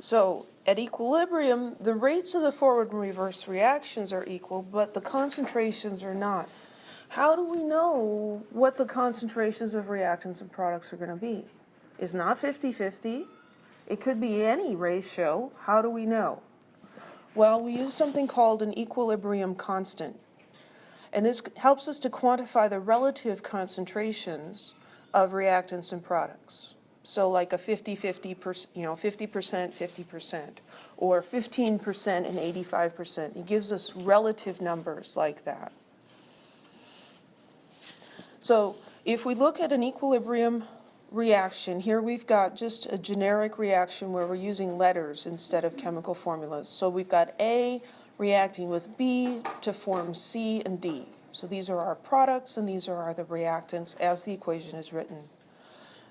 So at equilibrium, the rates of the forward and reverse reactions are equal, but the concentrations are not. How do we know what the concentrations of reactants and products are going to be? It's not 50-50. It could be any ratio. How do we know? Well, we use something called an equilibrium constant. And this helps us to quantify the relative concentrations of reactants and products. So like a 50-50, 50%, 50%, or 15% and 85%. It gives us relative numbers like that. So if we look at an equilibrium reaction, here we've got just a generic reaction where we're using letters instead of chemical formulas. So we've got A reacting with B to form C and D. So these are our products and these are the reactants as the equation is written.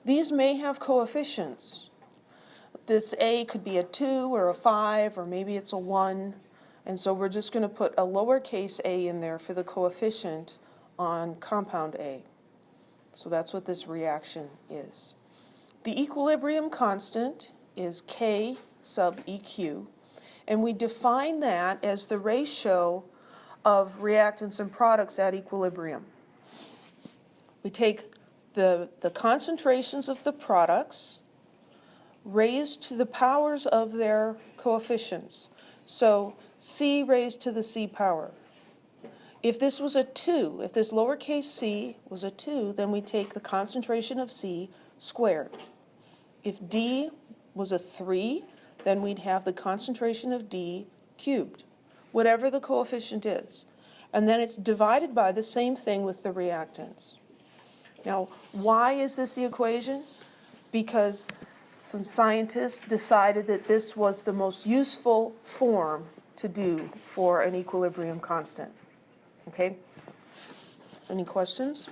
These may have coefficients. This A could be a 2 or a 5 or maybe it's a 1. And so we're just going to put a lowercase a in there for the coefficient on compound A. So that's what this reaction is. The equilibrium constant is K sub EQ, and we define that as the ratio of reactants and products at equilibrium. We take the concentrations of the products raised to the powers of their coefficients. So C raised to the C power. If this was a 2, if this lowercase c was a 2, then we take the concentration of C squared. If D was a 3, then we'd have the concentration of D cubed, whatever the coefficient is. And then it's divided by the same thing with the reactants. Now, why is this the equation? Because some scientists decided that this was the most useful form to do for an equilibrium constant. Okay? Any questions?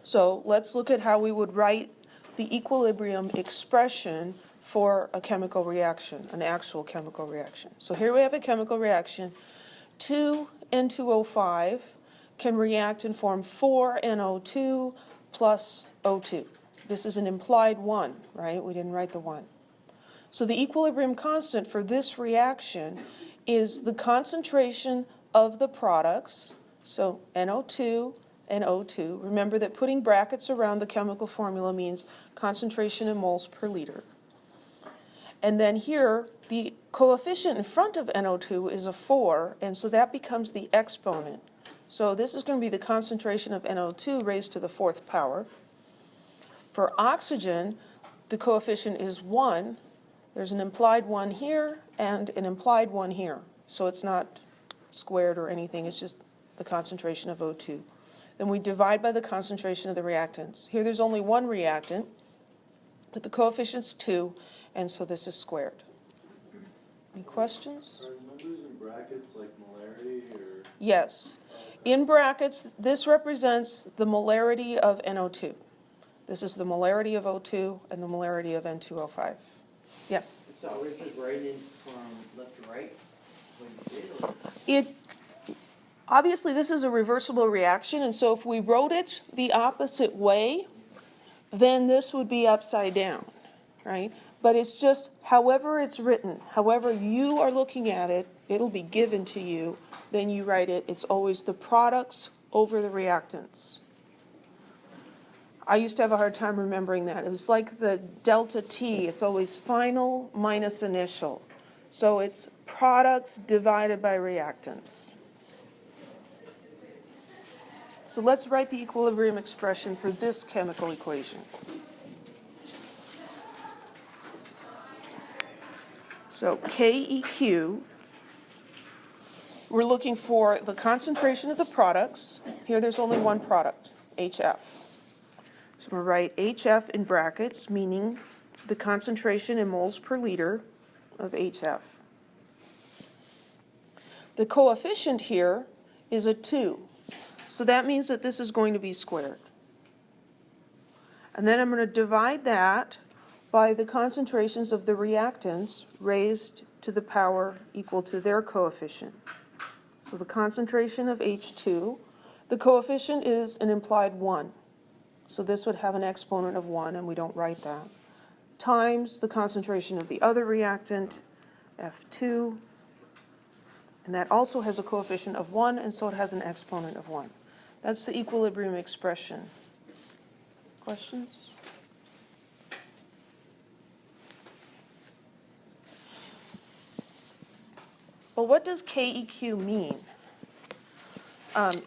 So let's look at how we would write the equilibrium expression for a chemical reaction, an actual chemical reaction. So here we have a chemical reaction. 2N2O5 can react and form 4NO2 plus O2. This is an implied 1, right? We didn't write the 1. So the equilibrium constant for this reaction is the concentration of the products, so NO2 and O2. Remember that putting brackets around the chemical formula means concentration in moles per liter. And then here, the coefficient in front of NO2 is a 4, and so that becomes the exponent. So this is going to be the concentration of NO2 raised to the 4th power. For oxygen, the coefficient is 1. There's an implied 1 here and an implied 1 here. So it's not squared or anything, it's just the concentration of O2. Then we divide by the concentration of the reactants. Here there's only one reactant, but the coefficient's 2, and so this is squared. Any questions? Are numbers in brackets like molarity or? Yes. In brackets, this represents the molarity of NO2. This is the molarity of O2 and the molarity of N2O5. Yeah. So we're just writing from left to right? Obviously, this is a reversible reaction, and so if we wrote it the opposite way, then this would be upside down, right? But it's just however it's written, however you are looking at it, it'll be given to you, then you write it. It's always the products over the reactants. I used to have a hard time remembering that. It was like the delta T. It's always final minus initial. So it's products divided by reactants. So let's write the equilibrium expression for this chemical equation. So KEQ, we're looking for the concentration of the products. Here there's only one product, HF. So we'll write HF in brackets, meaning the concentration in moles per liter of HF. The coefficient here is a 2. So that means that this is going to be squared. And then I'm going to divide that by the concentrations of the reactants raised to the power equal to their coefficient. So the concentration of H2, the coefficient is an implied 1. So this would have an exponent of 1, and we don't write that. times the concentration of the other reactant, F2, and that also has a coefficient of 1, and so it has an exponent of 1. That's the equilibrium expression. Questions? Well, what does KEQ mean?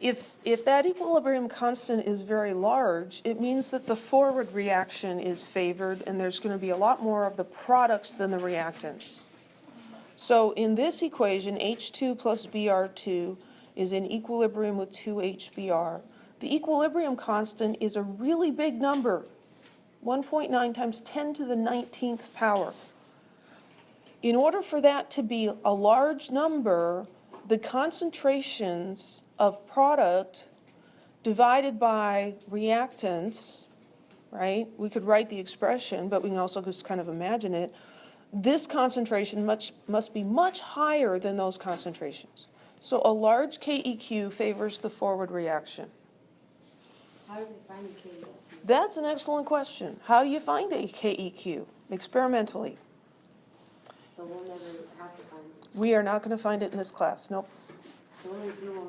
If that equilibrium constant is very large, it means that the forward reaction is favored and there's going to be a lot more of the products than the reactants. So in this equation, H2 plus Br2 is in equilibrium with 2HBr. The equilibrium constant is a really big number, 1.9 times 10 to the 19th power. In order for that to be a large number, the concentrations of product divided by reactants, right? We could write the expression, but we can also just kind of imagine it. This concentration must be much higher than those concentrations. So a large KEQ favors the forward reaction. How do we find the KEQ? That's an excellent question. How do you find a KEQ? Experimentally. So we'll never have to find it. We are not going to find it in this class. Nope. So what do we do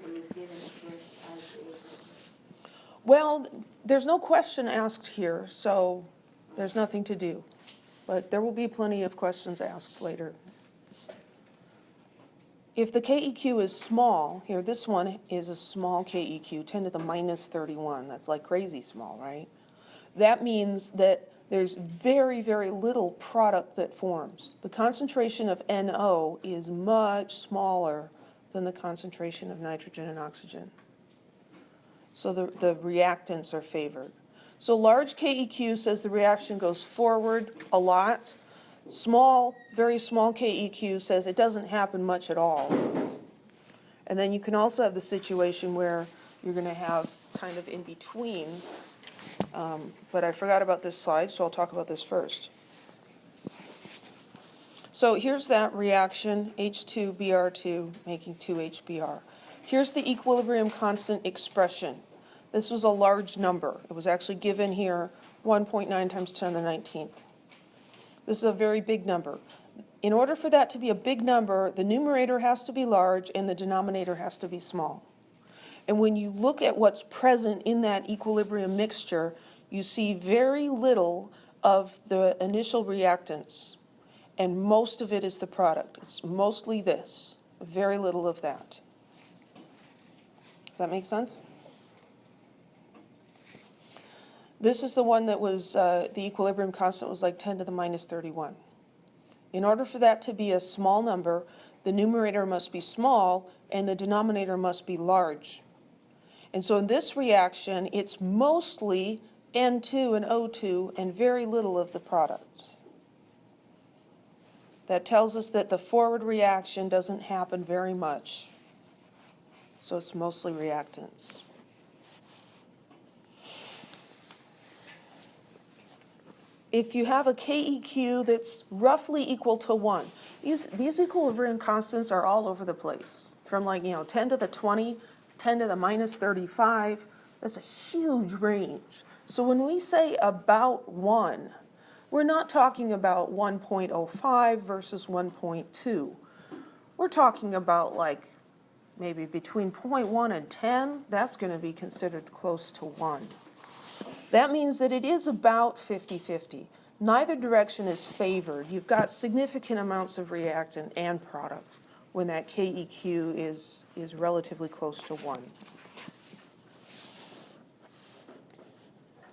when it's given at first as a... Well, there's no question asked here, so there's nothing to do. But there will be plenty of questions asked later. If the KEQ is small, here this one is a small KEQ, 10 to the minus 31. That's like crazy small, right? That means that there's very, very little product that forms. The concentration of NO is much smaller than the concentration of nitrogen and oxygen. So the reactants are favored. So large KEQ says the reaction goes forward a lot. Small, very small KEQ says it doesn't happen much at all. And then you can also have the situation where you're going to have kind of in between. But I forgot about this slide, so I'll talk about this first. So here's that reaction, H2Br2 making 2HBr. Here's the equilibrium constant expression. This was a large number. It was actually given here 1.9 times 10 to the 19th. This is a very big number. In order for that to be a big number, the numerator has to be large and the denominator has to be small. And when you look at what's present in that equilibrium mixture, you see very little of the initial reactants. And most of it is the product. It's mostly this, very little of that. Does that make sense? This is the one that was, the equilibrium constant was like 10 to the minus 31. In order for that to be a small number, the numerator must be small and the denominator must be large. And so in this reaction, it's mostly N2 and O2 and very little of the product. That tells us that the forward reaction doesn't happen very much. So it's mostly reactants. If you have a KEQ that's roughly equal to 1, these equilibrium constants are all over the place. From 10 to the 20, 10 to the minus 35, that's a huge range. So when we say about 1, we're not talking about 1.05 versus 1.2. We're talking about maybe between 0.1 and 10. That's going to be considered close to 1. That means that it is about 50-50. Neither direction is favored. You've got significant amounts of reactant and product when that KEQ is relatively close to 1.